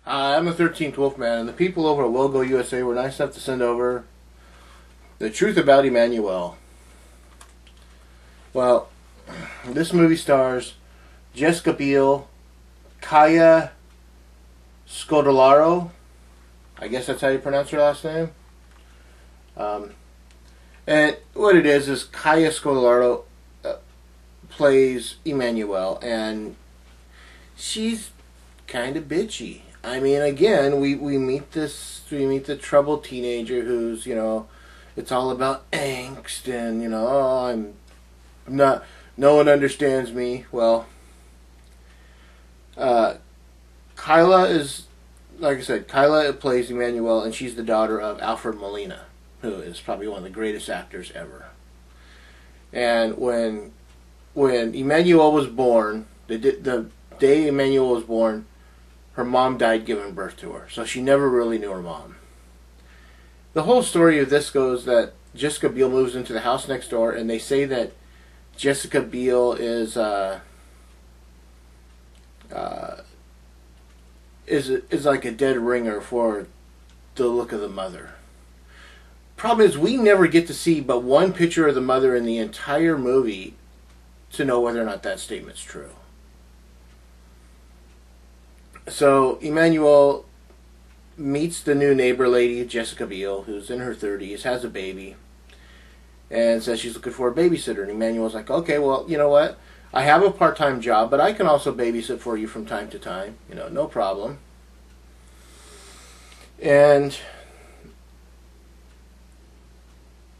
I'm the 13th Wolfman, and the people over at Weel-GO-USA were nice enough to send over the truth about Emanuel. Well, this movie stars Jessica Biel, Kaya Scodelario. I guess that's how you pronounce her last name. And what it is Kaya Scodelario plays Emanuel, and she's kind of bitchy. I mean, again, we meet the troubled teenager who's, it's all about angst and, oh, I'm not, no one understands me. Well, Kyla is, like I said, Kyla plays Emanuel, and she's the daughter of Alfred Molina, who is probably one of the greatest actors ever. And when Emanuel was born, the day Emanuel was born, her mom died giving birth to her, so she never really knew her mom. The whole story of this goes that Jessica Biel moves into the house next door, and they say that Jessica Biel is like a dead ringer for the look of the mother. Problem is, we never get to see but one picture of the mother in the entire movie to know whether or not that statement's true. So Emanuel meets the new neighbor lady, Jessica Biel, who's in her 30s, has a baby, and says she's looking for a babysitter. And Emanuel's like, okay, well, you know what? I have a part-time job, but I can also babysit for you from time to time. No problem. And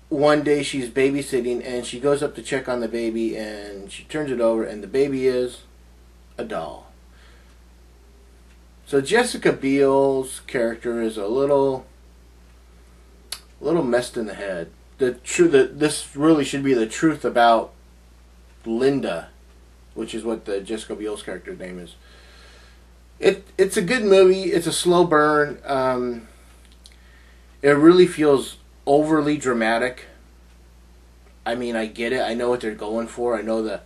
one day she's babysitting, and she goes up to check on the baby, and she turns it over, and the baby is a doll. So Jessica Biel's character is a little messed in the head. This really should be the truth about Linda, which is what the Jessica Biel's character's name is. It's a good movie. It's a slow burn. It really feels overly dramatic. I mean, I get it. I know what they're going for. I know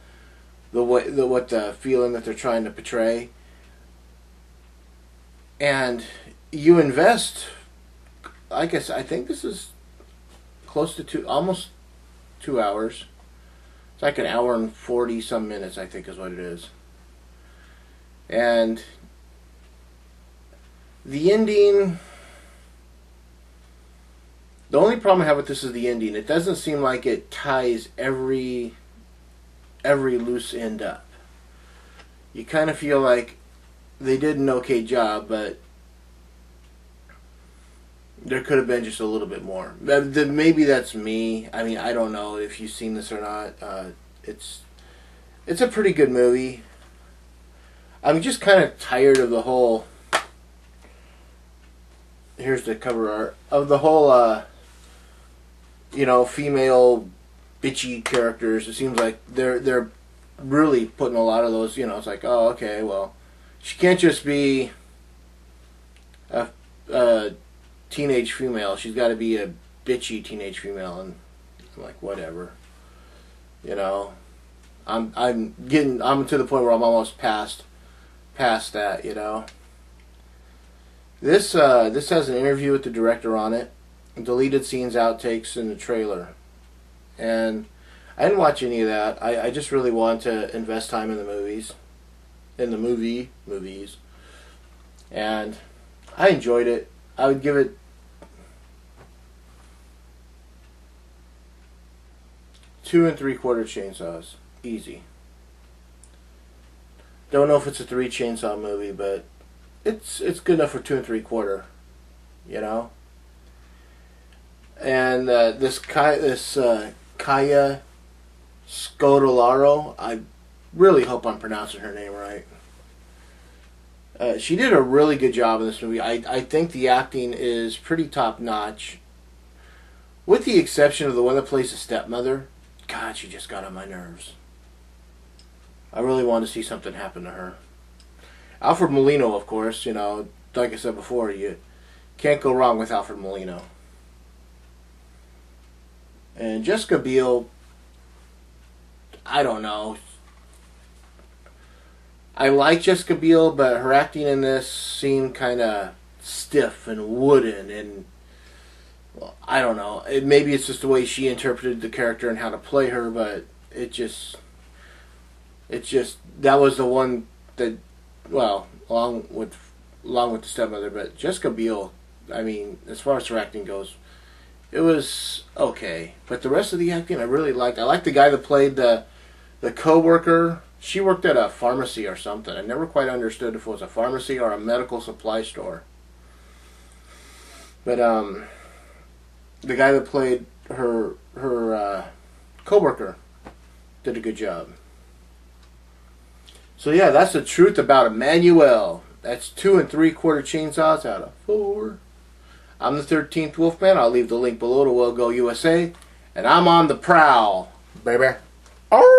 what the feeling that they're trying to portray. And you invest, I guess, I think this is close to almost 2 hours. It's like an hour and 40 some minutes, I think is what it is. And the ending, the only problem I have with this is the ending. It doesn't seem like it ties every loose end up. You kind of feel like they did an okay job, but there could have been just a little bit more. Maybe that's me. I mean, I don't know if you've seen this or not. It's a pretty good movie. I'm just kind of tired of the whole. Here's the cover art of the whole. Female bitchy characters. It seems like they're really putting a lot of those. It's like, oh, okay, well, she can't just be a teenage female. She's got to be a bitchy teenage female, and I'm like, whatever. I'm to the point where I'm almost past that. This has an interview with the director on it, deleted scenes, outtakes, in the trailer, and I didn't watch any of that. I just really want to invest time in the movies. And I enjoyed it. I would give it 2 3/4 chainsaws. Easy. Don't know if it's a 3 chainsaw movie, but it's good enough for 2 3/4. And this Kaya Scodelario, I really hope I'm pronouncing her name right. She did a really good job in this movie. I think the acting is pretty top notch, with the exception of the one that plays the stepmother. God, she just got on my nerves. I really want to see something happen to her. Alfred Molina, of course, like I said before, you can't go wrong with Alfred Molina. And Jessica Biel, I don't know. I like Jessica Biel, but her acting in this seemed kind of stiff and wooden, and well, I don't know. Maybe it's just the way she interpreted the character and how to play her, but it just that was the one that, well, along with the stepmother, but Jessica Biel, I mean, as far as her acting goes, it was okay. But the rest of the acting I really liked. I liked the guy that played the co-worker. She worked at a pharmacy or something. I never quite understood if it was a pharmacy or a medical supply store. But the guy that played her co-worker did a good job. So yeah, that's the truth about Emanuel. That's 2 3/4 chainsaws out of 4. I'm the 13th Wolfman. I'll leave the link below to Weel-GO-USA. And I'm on the prowl, baby. Oh!